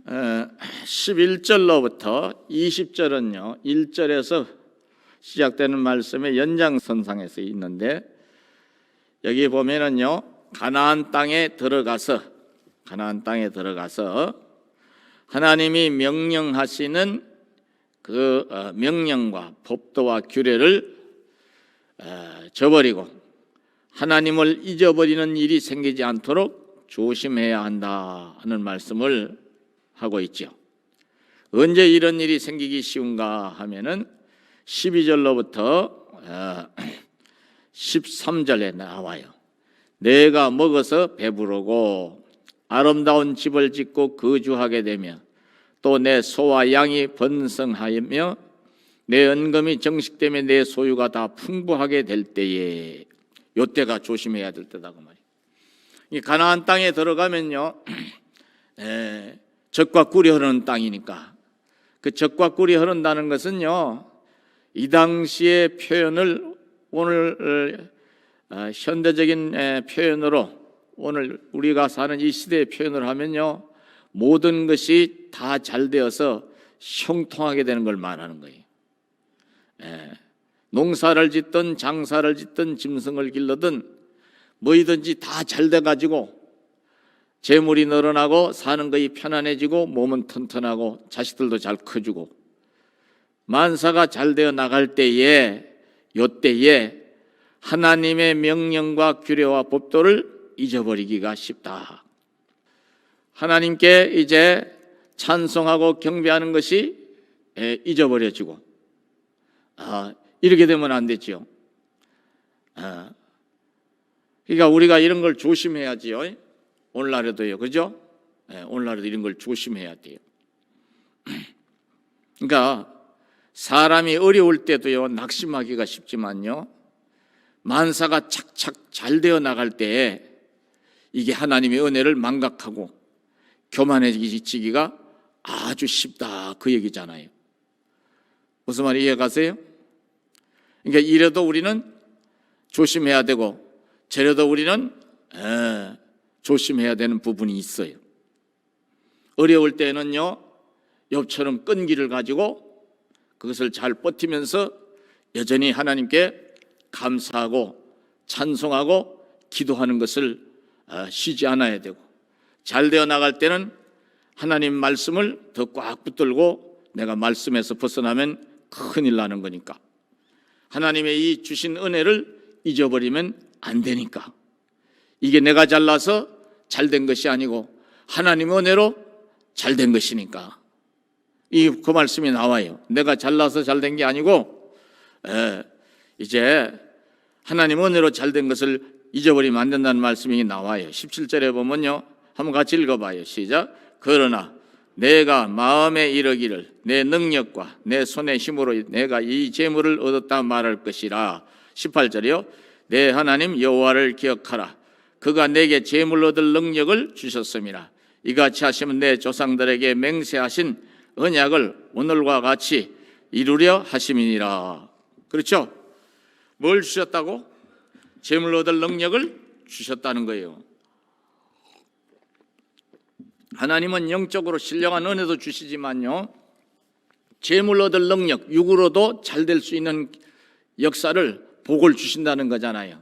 11절로부터 20절은요 1절에서 시작되는 말씀의 연장선상에서 있는데, 여기 보면은요 가나안 땅에 들어가서 하나님이 명령하시는 그 명령과 법도와 규례를 저버리고 하나님을 잊어버리는 일이 생기지 않도록 조심해야 한다 하는 말씀을 하고 있죠. 언제 이런 일이 생기기 쉬운가 하면은 12절로부터 13절에 나와요. 내가 먹어서 배부르고 아름다운 집을 짓고 거주하게 되며 또 내 소와 양이 번성하며 내 은금이 정식되며 내 소유가 다 풍부하게 될 때에, 요때가 조심해야 될 때다 그 말이에요. 이 가나안 땅에 들어가면요 젖과 꿀이 흐르는 땅이니까, 그 젖과 꿀이 흐른다는 것은요 이 당시의 표현을 오늘 현대적인 표현으로, 오늘 우리가 사는 이 시대의 표현을 하면요 모든 것이 다 잘 되어서 형통하게 되는 걸 말하는 거예요. 농사를 짓든 장사를 짓든 짐승을 길러든 뭐이든지 다 잘 돼가지고 재물이 늘어나고 사는 것이 편안해지고 몸은 튼튼하고 자식들도 잘 커주고 만사가 잘 되어 나갈 때에, 요때에 하나님의 명령과 규례와 법도를 잊어버리기가 쉽다. 하나님께 이제 찬송하고 경배하는 것이 잊어버려지고, 이렇게 되면 안 되지요. 그러니까 우리가 이런 걸 조심해야지요. 오늘날에도요, 그죠? 오늘날에도 이런 걸 조심해야 돼요. 그러니까 사람이 어려울 때도요 낙심하기가 쉽지만요 만사가 착착 잘 되어 나갈 때에 이게 하나님의 은혜를 망각하고 교만해지기가 아주 쉽다, 그 얘기잖아요. 무슨 말이 이해가세요? 그러니까 이래도 우리는 조심해야 되고 저래도 우리는 조심해야 되는 부분이 있어요. 어려울 때는요 욥처럼 끈기를 가지고 그것을 잘 버티면서 여전히 하나님께 감사하고 찬송하고 기도하는 것을 쉬지 않아야 되고, 잘 되어 나갈 때는 하나님 말씀을 더 꽉 붙들고, 내가 말씀에서 벗어나면 큰일 나는 거니까 하나님의 이 주신 은혜를 잊어버리면 안 되니까, 이게 내가 잘나서 잘된 것이 아니고 하나님의 은혜로 잘된 것이니까 그 말씀이 나와요. 내가 잘나서 잘된 게 아니고 이제 하나님 은혜로 잘된 것을 잊어버리면 안 된다는 말씀이 나와요. 17절에 보면요 한번 같이 읽어봐요. 시작. 그러나 내가 마음에 이르기를 내 능력과 내 손의 힘으로 내가 이 재물을 얻었다 말할 것이라. 18절이요. 내 하나님 여호와를 기억하라. 그가 내게 재물 얻을 능력을 주셨음이라. 이같이 하시면 내 조상들에게 맹세하신 언약을 오늘과 같이 이루려 하심이니라. 그렇죠? 뭘 주셨다고? 재물 얻을 능력을 주셨다는 거예요. 하나님은 영적으로 신령한 은혜도 주시지만요 재물 얻을 능력, 육으로도 잘 될 수 있는 역사를, 복을 주신다는 거잖아요.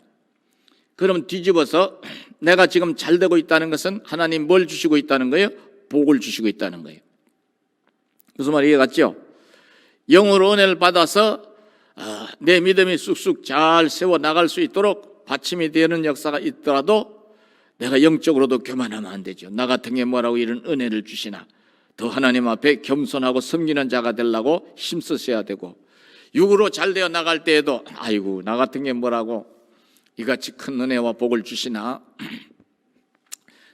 그럼 뒤집어서 내가 지금 잘 되고 있다는 것은 하나님 뭘 주시고 있다는 거예요? 복을 주시고 있다는 거예요. 무슨 말이 이해갔죠? 영으로 은혜를 받아서 내 믿음이 쑥쑥 잘 세워 나갈 수 있도록 받침이 되는 역사가 있더라도 내가 영적으로도 교만하면 안 되죠. 나 같은 게 뭐라고 이런 은혜를 주시나. 더 하나님 앞에 겸손하고 섬기는 자가 되려고 힘쓰셔야 되고, 육으로 잘 되어 나갈 때에도 아이고 나 같은 게 뭐라고 이같이 큰 은혜와 복을 주시나,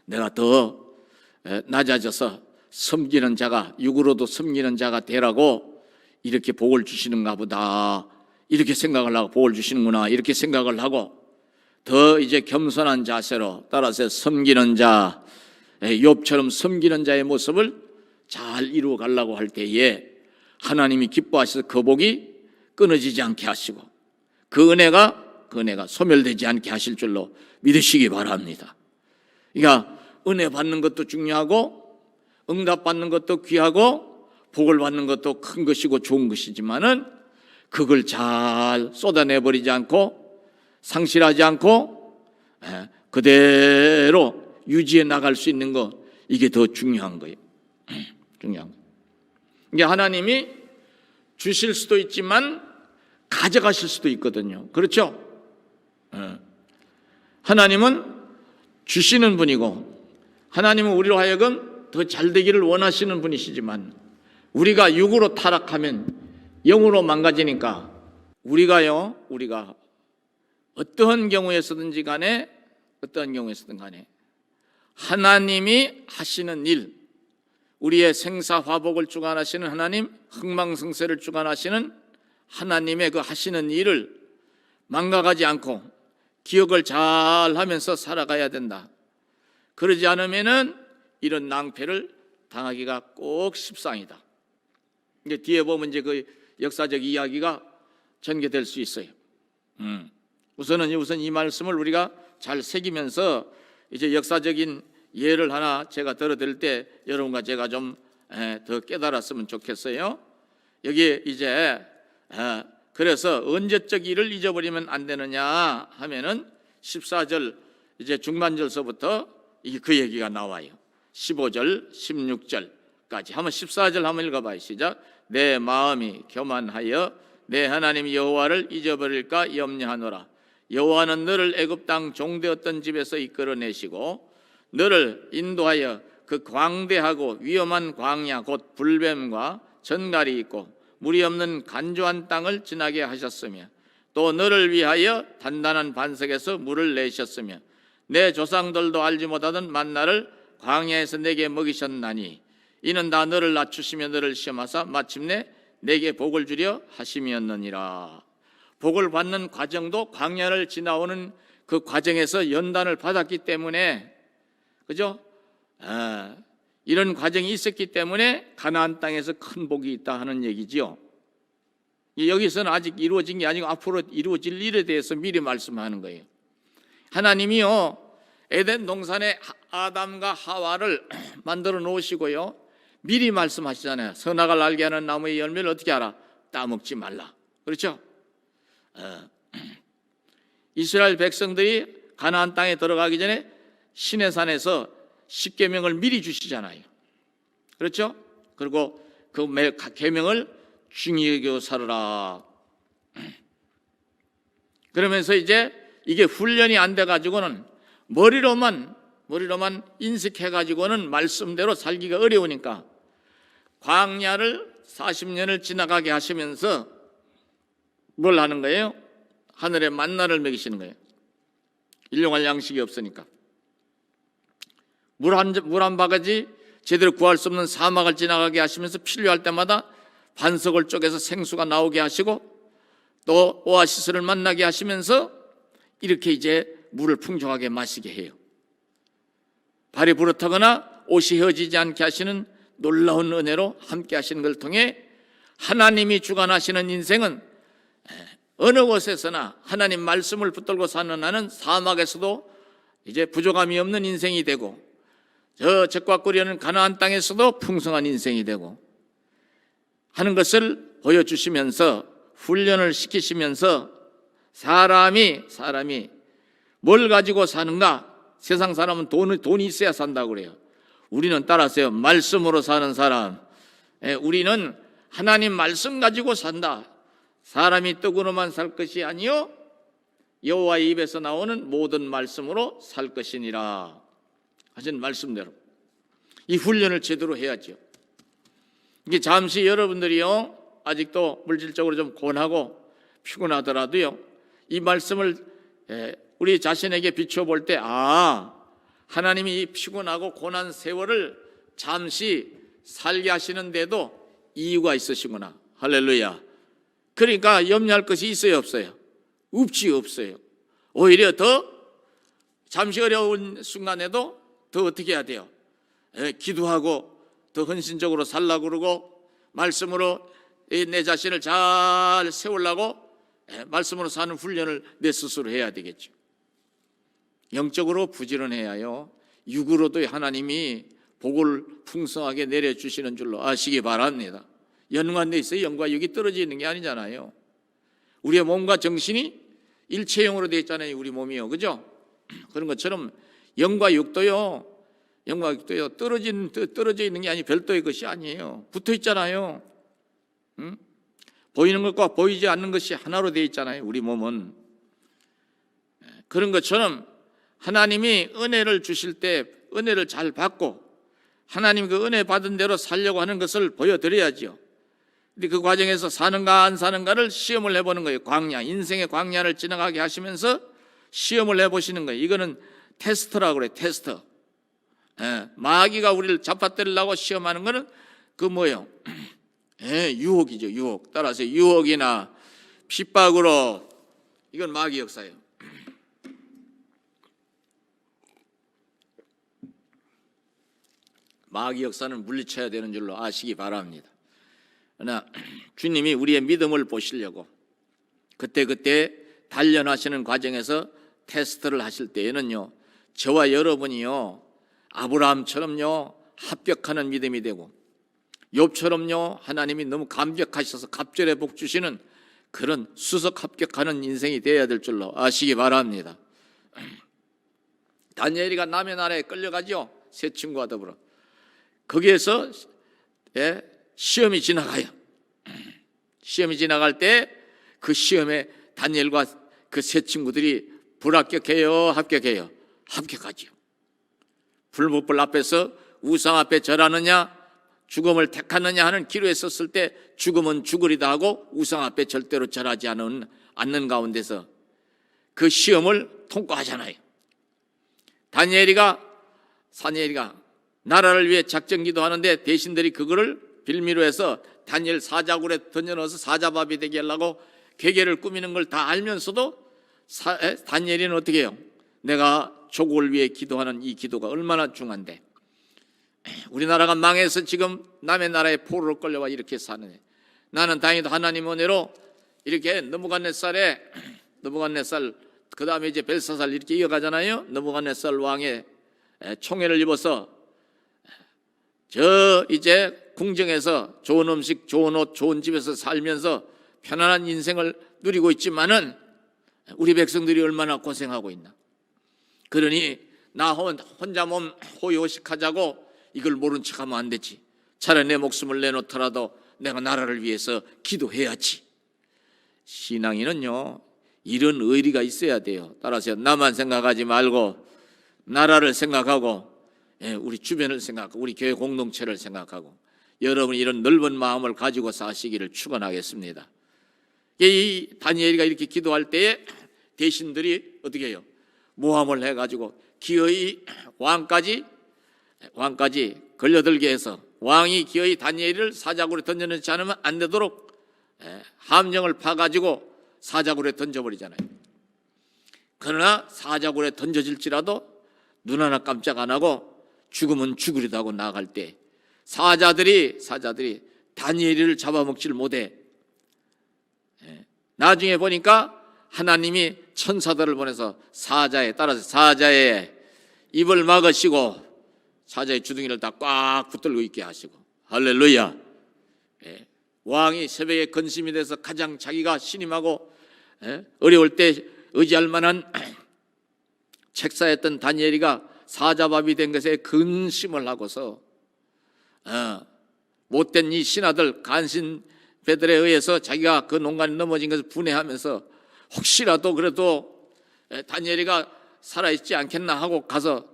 내가 더 낮아져서 섬기는 자가, 육으로도 섬기는 자가 되라고 이렇게 복을 주시는가 보다, 이렇게 생각을 하고 복을 주시는구나 이렇게 생각을 하고 더 이제 겸손한 자세로 따라서 섬기는 자, 욥처럼 섬기는 자의 모습을 잘 이루어 가려고 할 때에 하나님이 기뻐하셔서 그 복이 끊어지지 않게 하시고 그 은혜가 소멸되지 않게 하실 줄로 믿으시기 바랍니다. 그러니까 은혜 받는 것도 중요하고 응답받는 것도 귀하고 복을 받는 것도 큰 것이고 좋은 것이지만은 그걸 잘 쏟아내버리지 않고 상실하지 않고 그대로 유지해 나갈 수 있는 거, 이게 더 중요한 거예요. 중요한 거예요. 이게 하나님이 주실 수도 있지만 가져가실 수도 있거든요. 그렇죠? 하나님은 주시는 분이고 하나님은 우리로 하여금 더 잘되기를 원하시는 분이시지만 우리가 육으로 타락하면 영으로 망가지니까 우리가 어떠한 경우에서든지 간에 하나님이 하시는 일, 우리의 생사화복을 주관하시는 하나님, 흥망성쇠를 주관하시는 하나님의 그 하시는 일을 망각하지 않고 기억을 잘 하면서 살아가야 된다. 그러지 않으면은 이런 낭패를 당하기가 꼭 십상이다. 이제 뒤에 보면 이제 그 역사적 이야기가 전개될 수 있어요. 우선 이 말씀을 우리가 잘 새기면서 이제 역사적인 예를 하나 제가 들어드릴 때 여러분과 제가 좀 더 깨달았으면 좋겠어요. 여기 이제 그래서 언제적 일을 잊어버리면 안 되느냐 하면은 14절 이제 중반절서부터 그 얘기가 나와요. 15절, 16절까지 한번 14절 한번 읽어봐요. 시작. 내 마음이 교만하여 내 하나님 여호와를 잊어버릴까 염려하노라. 여호와는 너를 애굽 땅 종되었던 집에서 이끌어내시고 너를 인도하여 그 광대하고 위험한 광야 곧 불뱀과 전갈이 있고 물이 없는 간조한 땅을 지나게 하셨으며 또 너를 위하여 단단한 반석에서 물을 내셨으며 내 조상들도 알지 못하던 만나를 광야에서 내게 먹이셨나니 이는 다 너를 낮추시며 너를 시험하사 마침내 내게 복을 주려 하심이었느니라. 복을 받는 과정도 광야를 지나오는 그 과정에서 연단을 받았기 때문에, 그죠? 이런 과정이 있었기 때문에 가나안 땅에서 큰 복이 있다 하는 얘기지요. 여기서는 아직 이루어진 게 아니고 앞으로 이루어질 일에 대해서 미리 말씀하는 거예요. 하나님이요 에덴 동산에 아담과 하와를 만들어 놓으시고요 미리 말씀하시잖아요. 선악을 알게 하는 나무의 열매를 어떻게 알아? 따먹지 말라. 그렇죠? 이스라엘 백성들이 가나안 땅에 들어가기 전에 시내산에서 십계명을 미리 주시잖아요. 그렇죠? 그리고 그 계명을 중히 여겨 살아라. 그러면서 이제 이게 훈련이 안 돼 가지고는 머리로만 인식해 가지고는 말씀대로 살기가 어려우니까 광야를 40년을 지나가게 하시면서 뭘 하는 거예요? 하늘에 만나를 먹이시는 거예요. 일용할 양식이 없으니까. 물 한 바가지 제대로 구할 수 없는 사막을 지나가게 하시면서 필요할 때마다 반석을 쪼개서 생수가 나오게 하시고 또 오아시스를 만나게 하시면서 이렇게 이제 물을 풍족하게 마시게 해요. 발이 부르타거나 옷이 헤어지지 않게 하시는 놀라운 은혜로 함께 하시는 걸 통해 하나님이 주관하시는 인생은 어느 곳에서나 하나님 말씀을 붙들고 사는 나는 사막에서도 이제 부족함이 없는 인생이 되고 저 적과 꿀이는 가나안 땅에서도 풍성한 인생이 되고 하는 것을 보여주시면서 훈련을 시키시면서 사람이 뭘 가지고 사는가? 세상 사람은 돈이 있어야 산다고 그래요. 우리는 따라서요 말씀으로 사는 사람. 우리는 하나님 말씀 가지고 산다. 사람이 떡으로만 살 것이 아니요 여호와의 입에서 나오는 모든 말씀으로 살 것이니라 하신 말씀대로 이 훈련을 제대로 해야죠. 이게 잠시 여러분들이요 아직도 물질적으로 좀 고난하고 피곤하더라도요 이 말씀을 우리 자신에게 비춰볼 때 하나님이 이 피곤하고 고난 세월을 잠시 살게 하시는데도 이유가 있으시구나. 할렐루야. 그러니까 염려할 것이 있어요 없어요? 없어요. 오히려 더 잠시 어려운 순간에도 더 어떻게 해야 돼요? 기도하고 더 헌신적으로 살라고 그러고 말씀으로 내 자신을 잘 세우려고 말씀으로 사는 훈련을 내 스스로 해야 되겠죠. 영적으로 부지런해야요 육으로도 하나님이 복을 풍성하게 내려주시는 줄로 아시기 바랍니다. 연관되어 있어요. 영과 육이 떨어져 있는 게 아니잖아요. 우리의 몸과 정신이 일체형으로 되어 있잖아요. 우리 몸이요, 그죠? 그런 것처럼 영과 육도요 떨어져 있는 게 아니 별도의 것이 아니에요. 붙어 있잖아요. 응? 보이는 것과 보이지 않는 것이 하나로 되어 있잖아요. 우리 몸은. 그런 것처럼 하나님이 은혜를 주실 때 은혜를 잘 받고 하나님 그 은혜 받은 대로 살려고 하는 것을 보여드려야죠. 근데 그 과정에서 사는가 안 사는가를 시험을 해보는 거예요. 광야, 인생의 광야를 지나가게 하시면서 시험을 해보시는 거예요. 이거는 테스트라고 그래요. 테스트. 마귀가 우리를 잡아뜨리려고 시험하는 거는 그 뭐예요? 유혹이죠. 유혹. 따라서 유혹이나 핍박으로, 이건 마귀 역사예요. 마귀 역사는 물리쳐야 되는 줄로 아시기 바랍니다. 그러나 주님이 우리의 믿음을 보시려고 그때 단련하시는 과정에서 테스트를 하실 때에는요, 저와 여러분이요 아브라함처럼요 합격하는 믿음이 되고, 욥처럼요 하나님이 너무 감격하셔서 갑절의 복 주시는 그런 수석 합격하는 인생이 되어야 될 줄로 아시기 바랍니다. 다니엘이가 남의 나라에 끌려가죠. 세 친구와 더불어. 거기에서 시험이 지나가요. 시험이 지나갈 때 그 시험에 다니엘과 그 세 친구들이 불합격해요, 합격해요? 합격하죠. 불법불 앞에서 우상 앞에 절하느냐 죽음을 택하느냐 하는 기로에 섰을 때 죽음은 죽으리다 하고 우상 앞에 절대로 절하지 않는 가운데서 그 시험을 통과하잖아요. 다니엘이가 나라를 위해 작전 기도하는데 대신들이 그거를 빌미로 해서 다니엘 사자굴에 던져넣어서 사자밥이 되게 하려고 계계를 꾸미는 걸 다 알면서도 다니엘이는 어떻게 해요? 내가 조국을 위해 기도하는 이 기도가 얼마나 중요한데, 우리나라가 망해서 지금 남의 나라에 포로로 끌려와 이렇게 사는, 나는 다행히도 하나님 은혜로 이렇게 느부갓네살 그 다음에 이제 벨사살 이렇게 이어가잖아요. 느부갓네살 왕의 총애를 입어서 저 이제 궁정에서 좋은 음식, 좋은 옷, 좋은 집에서 살면서 편안한 인생을 누리고 있지만은 우리 백성들이 얼마나 고생하고 있나. 그러니 나 혼자 몸 호요식하자고 이걸 모른 척하면 안 되지. 차라리 내 목숨을 내놓더라도 내가 나라를 위해서 기도해야지. 신앙인은요 이런 의리가 있어야 돼요. 따라서 나만 생각하지 말고 나라를 생각하고 우리 주변을 생각하고 우리 교회 공동체를 생각하고 여러분이 이런 넓은 마음을 가지고 사시기를 축원하겠습니다. 이 다니엘이가 이렇게 기도할 때에 대신들이 어떻게 해요? 모함을 해가지고 기어이 왕까지 걸려들게 해서 왕이 기어이 다니엘을 사자굴에 던져넣지 않으면 안 되도록 함정을 파가지고 사자굴에 던져버리잖아요. 그러나 사자굴에 던져질지라도 눈 하나 깜짝 안 하고 죽으면 죽으리다 하고 나아갈 때 사자들이 다니엘을 잡아먹질 못해. 나중에 보니까 하나님이 천사들을 보내서 사자에 입을 막으시고 사자의 주둥이를 다 꽉 붙들고 있게 하시고, 할렐루야. 왕이 새벽에 근심이 돼서 가장 자기가 신임하고 어려울 때 의지할 만한 책사였던 다니엘이가 사자밥이 된 것에 근심을 하고서 못된 이 신하들 간신배들에 의해서 자기가 그 농간에 넘어진 것을 분해하면서 혹시라도 그래도 다니엘이가 살아있지 않겠나 하고 가서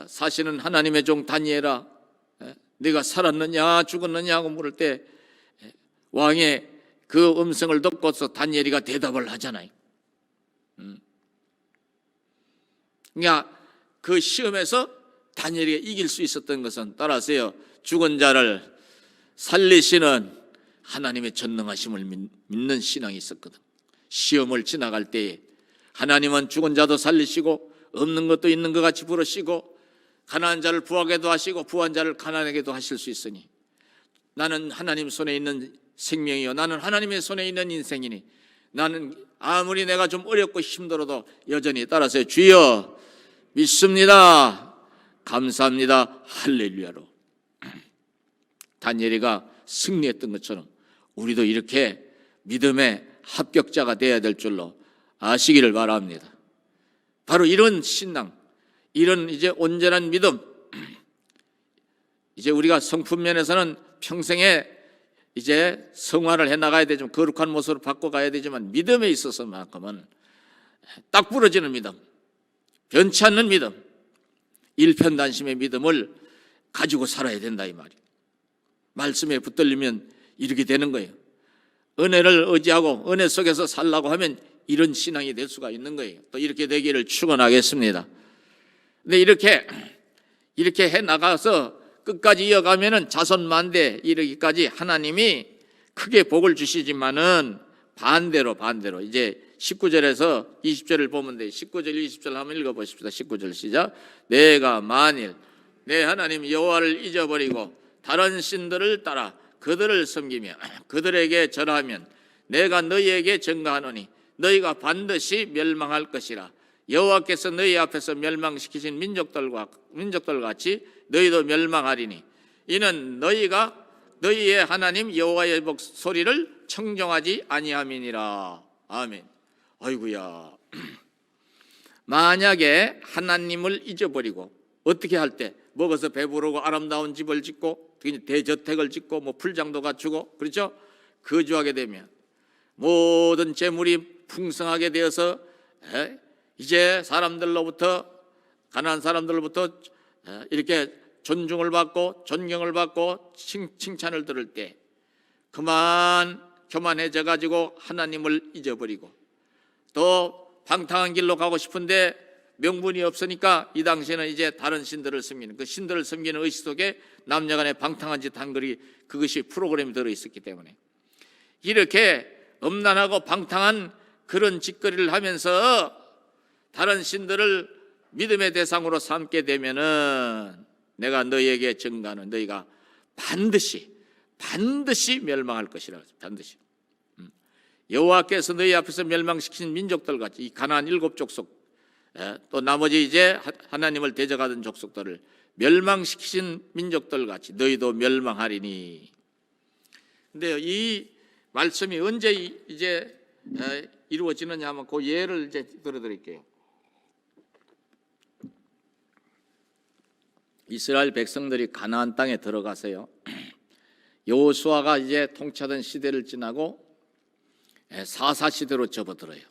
사실은 하나님의 종 다니엘아 네가 살았느냐 죽었느냐 하고 물을 때 왕의 그 음성을 듣고서 다니엘이가 대답을 하잖아요. 그러니까 그 시험에서 다니엘이가 이길 수 있었던 것은 따라서요 죽은 자를 살리시는 하나님의 전능하심을 믿는 신앙이 있었거든. 시험을 지나갈 때에 하나님은 죽은 자도 살리시고 없는 것도 있는 것 같이 부르시고 가난한 자를 부하게도 하시고 부한 자를 가난하게도 하실 수 있으니 나는 하나님 손에 있는 생명이요 나는 하나님의 손에 있는 인생이니 나는 아무리 내가 좀 어렵고 힘들어도 여전히 따라서 주여 믿습니다. 감사합니다. 할렐루야로. 다니엘이가 승리했던 것처럼 우리도 이렇게 믿음의 합격자가 되어야 될 줄로 아시기를 바랍니다. 바로 이런 신앙, 이런 이제 온전한 믿음, 이제 우리가 성품면에서는 평생에 이제 성화를 해나가야 되지만, 거룩한 모습으로 바꿔가야 되지만, 믿음에 있어서만큼은 딱 부러지는 믿음, 변치 않는 믿음, 일편단심의 믿음을 가지고 살아야 된다 이 말이에요. 말씀에 붙들리면 이렇게 되는 거예요. 은혜를 의지하고 은혜 속에서 살라고 하면 이런 신앙이 될 수가 있는 거예요. 또 이렇게 되기를 축원하겠습니다. 근데 이렇게 해 나가서 끝까지 이어가면은 자손 만대 이르기까지 하나님이 크게 복을 주시지만은 반대로 이제 19절에서 20절을 보면 돼요. 19절 20절 한번 읽어보십시다. 19절 시작. 내가 만일 내 하나님 여호와를 잊어버리고 다른 신들을 따라 그들을 섬기며 그들에게 절하면 내가 너희에게 증거하노니 너희가 반드시 멸망할 것이라. 여호와께서 너희 앞에서 멸망시키신 민족들 같이 너희도 멸망하리니 이는 너희가 너희의 하나님 여호와의 목소리를 청정하지 아니함이니라. 아멘. 아이고야. 만약에 하나님을 잊어버리고 어떻게 할 때 먹어서 배부르고 아름다운 집을 짓고 대저택을 짓고 뭐 풀장도 갖추고 그렇죠? 거주하게 되면 모든 재물이 풍성하게 되어서 이제 사람들로부터 가난한 사람들로부터 이렇게 존중을 받고 존경을 받고 칭찬을 들을 때 그만 교만해져 가지고 하나님을 잊어버리고 또 방탕한 길로 가고 싶은데 명분이 없으니까 이 당시에는 이제 다른 신들을 섬기는, 그 신들을 섬기는 의식 속에 남녀간의 방탕한 짓 한 글이 그것이 프로그램이 들어있었기 때문에 이렇게 음란하고 방탕한 그런 짓거리를 하면서 다른 신들을 믿음의 대상으로 삼게 되면은 내가 너희에게 증거하는 너희가 반드시 멸망할 것이라. 반드시. 여호와께서 너희 앞에서 멸망시킨 민족들 같이 이 가나안 7족속 또 나머지 이제 하나님을 대적하던 족속들을 멸망시키신 민족들 같이 너희도 멸망하리니. 근데 이 말씀이 언제 이제 이루어지느냐 하면 그 예를 이제 들어드릴게요. 이스라엘 백성들이 가나안 땅에 들어가서요, 여호수아가 이제 통치하던 시대를 지나고 사사 시대로 접어들어요.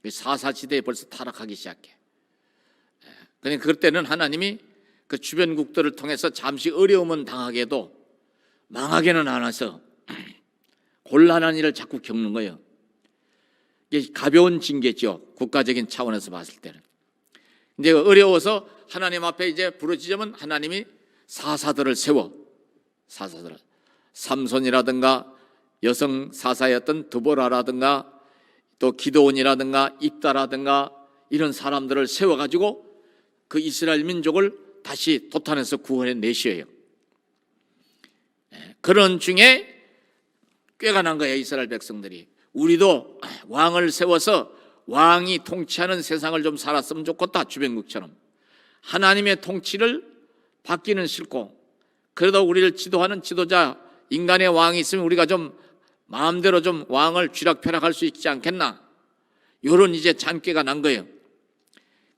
사사 시대에 벌써 타락하기 시작해. 그러니까 그럴 때는 하나님이 그 주변국들을 통해서 잠시 어려움은 당하게도 망하게는 않아서 곤란한 일을 자꾸 겪는 거예요. 이게 가벼운 징계죠. 국가적인 차원에서 봤을 때는. 이제 어려워서 하나님 앞에 이제 부르짖으면 하나님이 사사들을 세워. 사사들을. 삼손이라든가 여성 사사였던 드보라라든가 또 기드온이라든가 입다라든가 이런 사람들을 세워가지고 그 이스라엘 민족을 다시 도탄에서 구원해 내셔요. 그런 중에 꾀가 난 거예요. 이스라엘 백성들이. 우리도 왕을 세워서 왕이 통치하는 세상을 좀 살았으면 좋겠다. 주변국처럼. 하나님의 통치를 받기는 싫고 그래도 우리를 지도하는 지도자 인간의 왕이 있으면 우리가 좀 마음대로 좀 왕을 쥐락펴락할 수 있지 않겠나. 이런 이제 잔꾀가 난 거예요.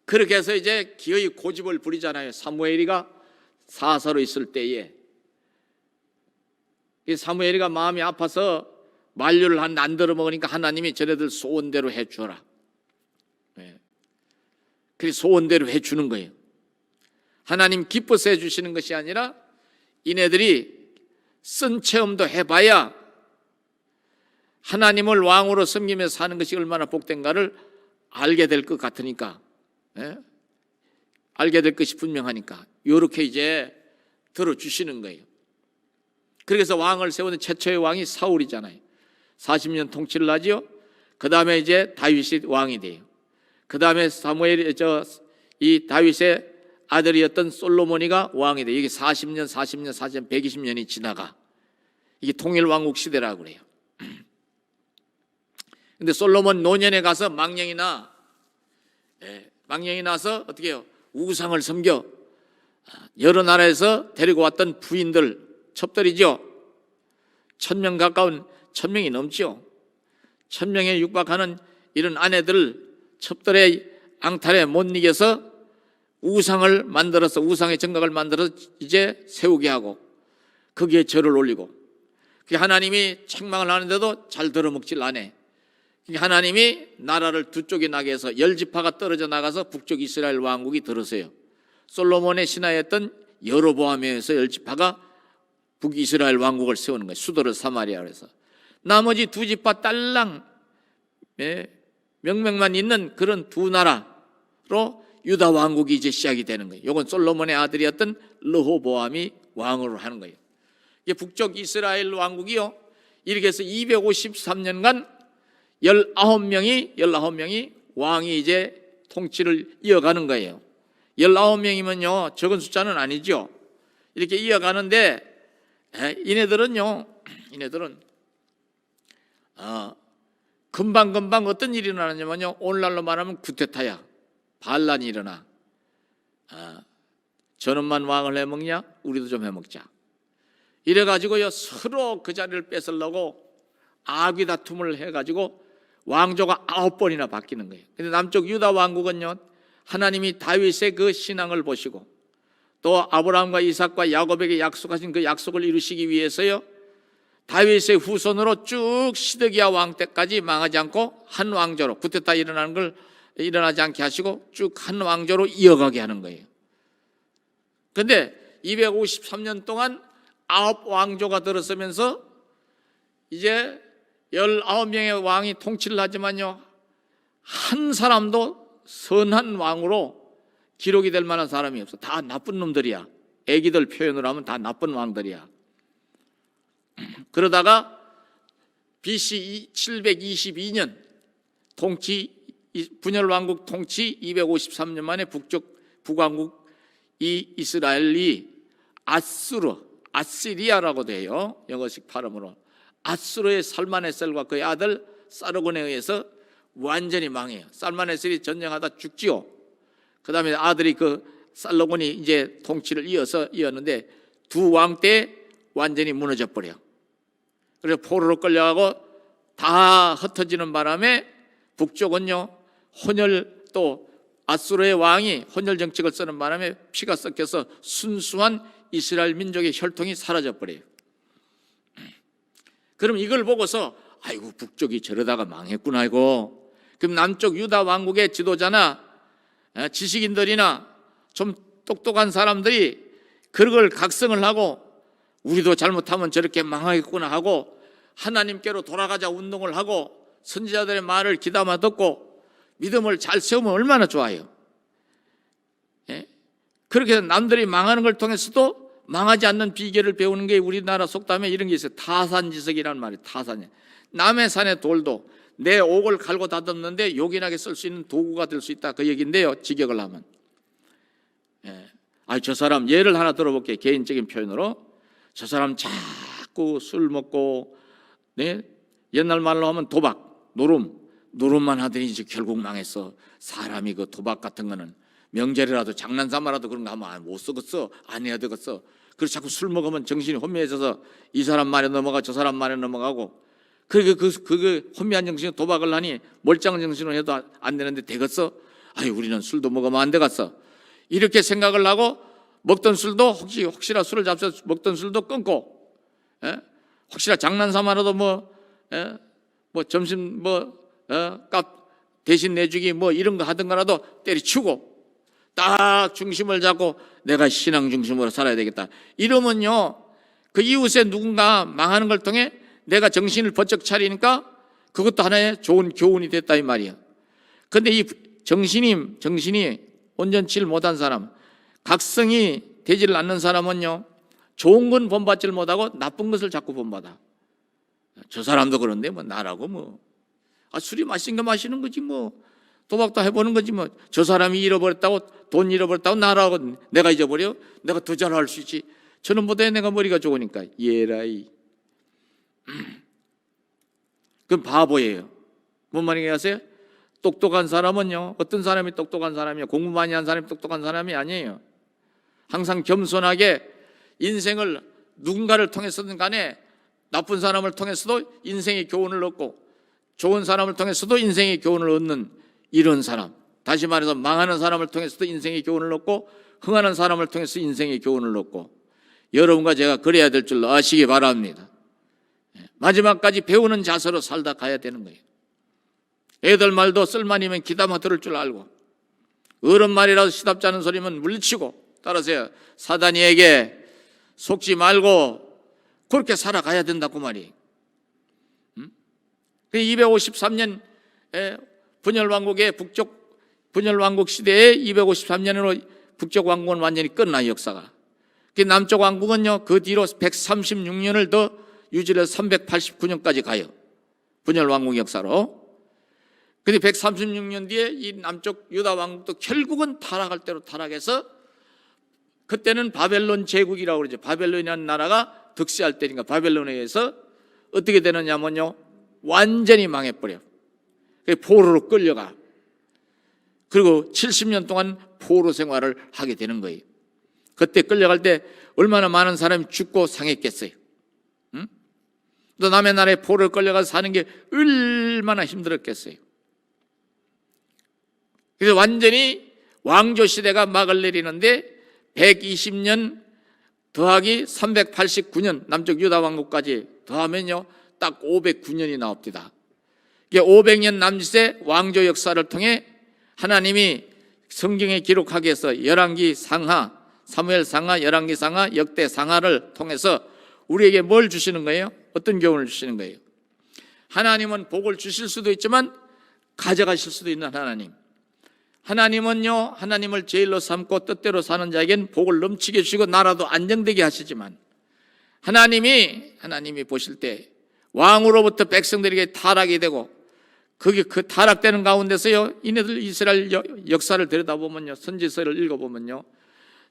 그렇게 해서 이제 기어이 고집을 부리잖아요. 사무엘이가 사사로 있을 때에 이 사무엘이가 마음이 아파서 만류를 안 들어먹으니까 하나님이 저네들 소원대로 해주어라. 그래서 소원대로 해주는 거예요. 하나님 기뻐서 해주시는 것이 아니라 이네들이 쓴 체험도 해봐야 하나님을 왕으로 섬기며 사는 것이 얼마나 복된가를 알게 될 것 같으니까, 알게 될 것이 분명하니까 이렇게 이제 들어주시는 거예요. 그래서 왕을 세우는 최초의 왕이 사울이잖아요. 40년 통치를 하지요. 그 다음에 이제 다윗이 왕이 돼요. 그 다음에 이 다윗의 아들이었던 솔로몬이가 왕이 돼요. 이게 40년, 120년이 지나가. 이게 통일왕국 시대라고 그래요. 근데 솔로몬 노년에 가서 망령이 나서 어떻게 해요? 우상을 섬겨. 여러 나라에서 데리고 왔던 부인들 첩들이죠. 1000명 가까운 1000명이 넘죠. 1000명에 육박하는 이런 아내들 첩들의 앙탈에 못 이겨서 우상을 만들어서 우상의 정각을 만들어서 이제 세우게 하고 거기에 절을 올리고 하나님이 책망을 하는데도 잘 들어먹질 않아. 하나님이 나라를 두 쪽에 나게 해서 열지파가 떨어져 나가서 북쪽 이스라엘 왕국이 들어서요. 솔로몬의 신하였던 여로보암에서 열지파가 북이스라엘 왕국을 세우는 거예요. 수도를 사마리아로 해서 나머지 두 지파 딸랑 명맥만 있는 그런 두 나라로 유다 왕국이 이제 시작이 되는 거예요. 이건 솔로몬의 아들이었던 르호보암이 왕으로 하는 거예요. 이게 북쪽 이스라엘 왕국이요. 이렇게 해서 253년간 19명이 왕이 이제 통치를 이어가는 거예요. 19명이면요 적은 숫자는 아니죠. 이렇게 이어가는데 이네들은 금방 어떤 일이 일어나냐면요, 오늘날로 말하면 구테타야. 반란이 일어나. 저놈만 왕을 해먹냐? 우리도 좀 해먹자. 이래가지고요 서로 그 자리를 뺏으려고 악의 다툼을 해가지고 왕조가 9번이나 바뀌는 거예요. 근데 남쪽 유다 왕국은요, 하나님이 다윗의 그 신앙을 보시고 또 아브라함과 이삭과 야곱에게 약속하신 그 약속을 이루시기 위해서요, 다윗의 후손으로 쭉 시드기야 왕 때까지 망하지 않고 한 왕조로, 구테타 일어나는 걸 일어나지 않게 하시고 쭉 한 왕조로 이어가게 하는 거예요. 그런데 253년 동안 9왕조가 들어서면서 이제 19명의 왕이 통치를 하지만요, 한 사람도 선한 왕으로 기록이 될 만한 사람이 없어. 다 나쁜 놈들이야. 애기들 표현으로 하면 다 나쁜 왕들이야. 그러다가 BC 722년 통치, 분열 왕국 통치 253년 만에 북왕국 이 이스라엘이 아시리아라고 돼요. 영어식 발음으로. 아수르의 살마네셀과 그의 아들 사르곤에 의해서 완전히 망해요. 살마네셀이 전쟁하다 죽지요. 그 다음에 아들이 그 살르곤이 이제 통치를 이었는데 두 왕 때 완전히 무너져 버려. 그래서 포로로 끌려가고 다 흩어지는 바람에 북쪽은요, 혼혈, 또 아수르의 왕이 혼혈 정책을 쓰는 바람에 피가 섞여서 순수한 이스라엘 민족의 혈통이 사라져 버려요. 그럼 이걸 보고서 아이고 북쪽이 저러다가 망했구나 이거. 그럼 남쪽 유다 왕국의 지도자나 지식인들이나 좀 똑똑한 사람들이 그걸 각성을 하고 우리도 잘못하면 저렇게 망하겠구나 하고 하나님께로 돌아가자 운동을 하고 선지자들의 말을 귀담아 듣고 믿음을 잘 세우면 얼마나 좋아요. 그렇게 남들이 망하는 걸 통해서도 망하지 않는 비결을 배우는 게 우리나라 속담에 이런 게 있어요. 타산지석이라는 말이에요. 타산이. 남의 산의 돌도 내 옥을 갈고 다듬는데 요긴하게 쓸 수 있는 도구가 될 수 있다, 그 얘기인데요, 직역을 하면. 저 사람 예를 하나 들어볼게요. 개인적인 표현으로. 저 사람 자꾸 술 먹고, 옛날 말로 하면 도박, 노름만 하더니 이제 결국 망했어. 사람이 그 도박 같은 거는 명절이라도 장난삼아라도 그런 거 하면 못 쓰겠어, 안 해야 되겠어. 그래서 자꾸 술 먹으면 정신이 혼미해져서 이 사람 말에 넘어가 저 사람 말에 넘어가고, 그게 혼미한 정신이 도박을 하니 멀쩡한 정신으로 해도 안 되는데 되겠어? 우리는 술도 먹으면 안 되겠어. 이렇게 생각을 하고 먹던 술도 혹시나 술을 잡숴서 먹던 술도 끊고, 혹시나 장난삼아라도 뭐 점심 값 대신 내주기 이런 거 하든가라도 때리치고 딱 중심을 잡고 내가 신앙 중심으로 살아야 되겠다. 이러면요, 그 이웃에 누군가 망하는 걸 통해 내가 정신을 번쩍 차리니까 그것도 하나의 좋은 교훈이 됐다 이 말이야. 그런데 이 정신이 온전치를 못한 사람, 각성이 되지를 않는 사람은요, 좋은 건 본받지를 못하고 나쁜 것을 자꾸 본받아. 저 사람도 그런데 나라고 술이 마신 거 마시는 거지 도박도 해보는 거지 저 사람이 잃어버렸다고, 돈 잃어버렸다고 나라고 내가 잊어버려? 내가 더 잘할 수 있지. 저놈보다 내가 머리가 좋으니까. 예라이. 그럼 바보예요. 뭔 말인지 아세요? 똑똑한 사람은요, 어떤 사람이 똑똑한 사람이에요? 공부 많이 한 사람이 똑똑한 사람이 아니에요. 항상 겸손하게 인생을 누군가를 통해서든 간에 나쁜 사람을 통해서도 인생의 교훈을 얻고 좋은 사람을 통해서도 인생의 교훈을 얻는 이런 사람, 다시 말해서 망하는 사람을 통해서도 인생의 교훈을 얻고 흥하는 사람을 통해서 인생의 교훈을 얻고, 여러분과 제가 그래야 될 줄 아시기 바랍니다. 마지막까지 배우는 자세로 살다 가야 되는 거예요. 애들 말도 쓸만이면 귀담아 들을 줄 알고, 어른 말이라도 시답지 않은 소리면 물리치고 따라서요, 사단이에게 속지 말고 그렇게 살아가야 된다고 말이에요. 253년 분열왕국의 북쪽 분열왕국 시대에 253년으로 북쪽 왕국은 완전히 끝나, 역사가. 남쪽 왕국은요, 그 뒤로 136년을 더 유지해서 389년까지 가요, 분열왕국 역사로. 근데 136년 뒤에 이 남쪽 유다 왕국도 결국은 타락할 대로 타락해서, 그때는 바벨론 제국이라고 그러죠. 바벨론이라는 나라가 득세할 때니까 바벨론에 의해서 어떻게 되느냐면요, 완전히 망해버려. 포로로 끌려가. 그리고 70년 동안 포로 생활을 하게 되는 거예요. 그때 끌려갈 때 얼마나 많은 사람이 죽고 상했겠어요. 응? 또 남의 나라에 포로로 끌려가서 사는 게 얼마나 힘들었겠어요. 그래서 완전히 왕조 시대가 막을 내리는데 120년 더하기 389년 남쪽 유다 왕국까지 더하면요, 딱 509년이 나옵니다. 이게 500년 남짓의 왕조 역사를 통해 하나님이 성경에 기록하기 위해서 열왕기 상하, 사무엘 상하, 열왕기 상하, 역대 상하를 통해서 우리에게 뭘 주시는 거예요? 어떤 교훈을 주시는 거예요? 하나님은 복을 주실 수도 있지만 가져가실 수도 있는 하나님. 하나님은요, 하나님을 제일로 삼고 뜻대로 사는 자에겐 복을 넘치게 주시고 나라도 안정되게 하시지만, 하나님이 보실 때 왕으로부터 백성들에게 타락이 되고, 그게 그 타락되는 가운데서요, 이네들 이스라엘 역사를 들여다보면요, 선지서를 읽어보면요,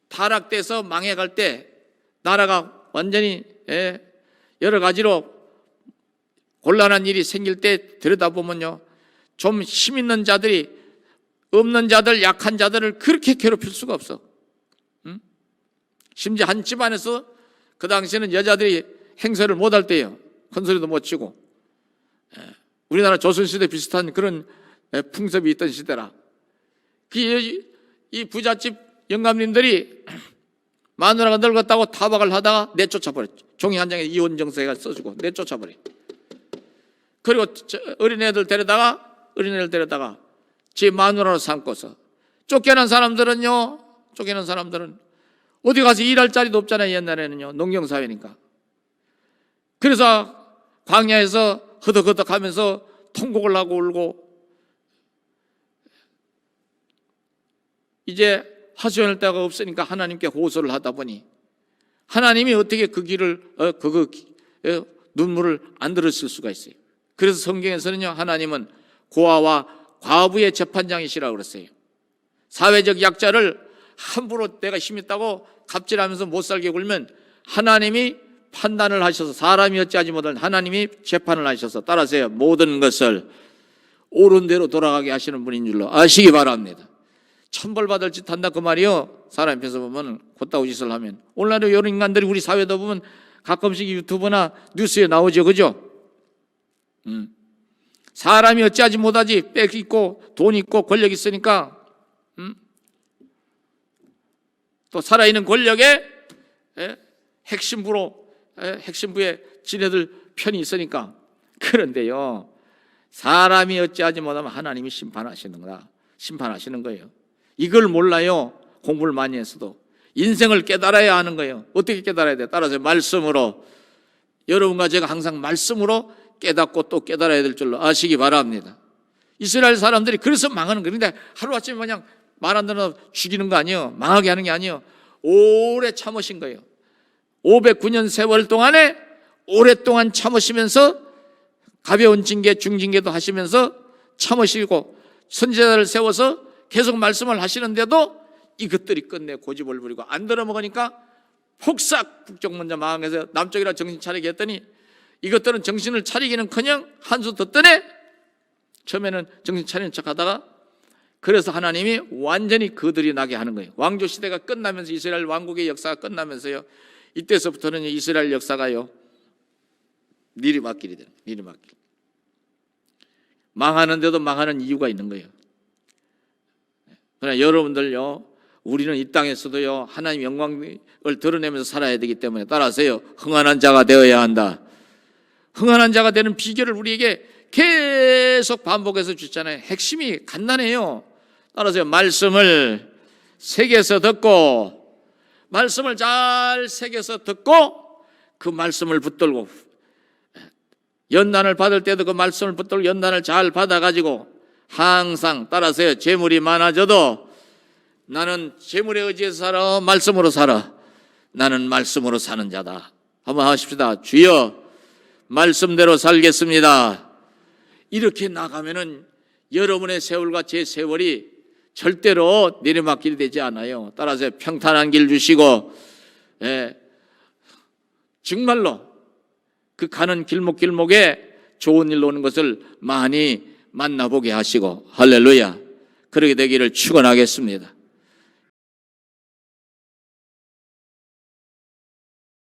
타락돼서 망해갈 때 나라가 완전히 여러 가지로 곤란한 일이 생길 때 들여다보면요, 좀 힘 있는 자들이 없는 자들, 약한 자들을 그렇게 괴롭힐 수가 없어. 심지어 한 집안에서 그 당시에는 여자들이 행세를 못할 때예요. 큰 소리도 못 치고. 우리나라 조선시대 비슷한 그런 풍습이 있던 시대라. 이 부잣집 영감님들이 마누라가 늙었다고 타박을 하다가 내쫓아버렸죠. 종이 한 장에 이혼 정서가 써주고 내쫓아버려. 그리고 어린애들 데려다가 제 마누라로 삼고서, 쫓겨난 사람들은 어디 가서 일할 자리도 없잖아요. 옛날에는요, 농경사회니까. 그래서 광야에서 허덕허덕 하면서 통곡을 하고 울고, 이제 하소연할 데가 없으니까 하나님께 호소를 하다 보니 하나님이 어떻게 그 눈물을 안 들으실 수가 있어요. 그래서 성경에서는요, 하나님은 고아와 과부의 재판장이시라고 그랬어요. 사회적 약자를 함부로 내가 힘 있다고 갑질하면서 못 살게 굴면 하나님이 판단을 하셔서, 사람이 어찌하지 못한 하나님이 재판을 하셔서, 따라서요, 모든 것을 옳은 대로 돌아가게 하시는 분인 줄로 아시기 바랍니다. 천벌받을 짓 한다 그 말이요, 사람 앞에서 보면 곧다고 짓을 하면. 오늘날에 이런 인간들이 우리 사회다 보면 가끔씩 유튜브나 뉴스에 나오죠, 그죠? 사람이 어찌하지 못하지, 빽 있고 돈 있고 권력 있으니까, 또 살아있는 권력에 핵심부에 지네들 편이 있으니까. 그런데요, 사람이 어찌하지 못하면 하나님이 심판하시는 거예요. 이걸 몰라요. 공부를 많이 했어도. 인생을 깨달아야 하는 거예요. 어떻게 깨달아야 돼요? 따라서 말씀으로, 여러분과 제가 항상 말씀으로 깨닫고 또 깨달아야 될 줄로 아시기 바랍니다. 이스라엘 사람들이 그래서 망하는 거예요. 그런데 하루아침에 그냥 말 안 들어서 죽이는 거 아니에요. 망하게 하는 게 아니에요. 오래 참으신 거예요. 509년 세월 동안에 오랫동안 참으시면서 가벼운 징계, 중징계도 하시면서 참으시고 선지자를 세워서 계속 말씀을 하시는데도 이것들이 끝내 고집을 부리고 안 들어먹으니까 폭삭 북쪽 먼저 망해서 남쪽이라 정신 차리게 했더니 이것들은 정신을 차리기는커녕 한수 더 떠네. 처음에는 정신 차리는 척하다가 그래서 하나님이 완전히 거들이 나게 하는 거예요. 왕조 시대가 끝나면서 이스라엘 왕국의 역사가 끝나면서요, 이때서부터는 이스라엘 역사가요 내리막길이 되는 거예요. 내리막길. 망하는데도 망하는 이유가 있는 거예요. 그러나 여러분들요, 우리는 이 땅에서도요 하나님 영광을 드러내면서 살아야 되기 때문에 따라서요 흥한한 자가 되어야 한다. 흥한한 자가 되는 비결을 우리에게 계속 반복해서 주잖아요. 핵심이 간단해요. 따라서요, 말씀을 새겨서 듣고, 말씀을 잘 새겨서 듣고 그 말씀을 붙들고, 연단을 받을 때도 그 말씀을 붙들고 연단을 잘 받아가지고 항상, 따라서요, 재물이 많아져도 나는 재물에 의지해서 살아, 말씀으로 살아. 나는 말씀으로 사는 자다. 한번 하십시다. 주여, 말씀대로 살겠습니다. 이렇게 나가면은 여러분의 세월과 제 세월이 절대로 내리막길이 되지 않아요. 따라서 평탄한 길 주시고, 정말로 그 가는 길목길목에 좋은 일로 오는 것을 많이 만나보게 하시고, 할렐루야, 그러게 되기를 축원하겠습니다.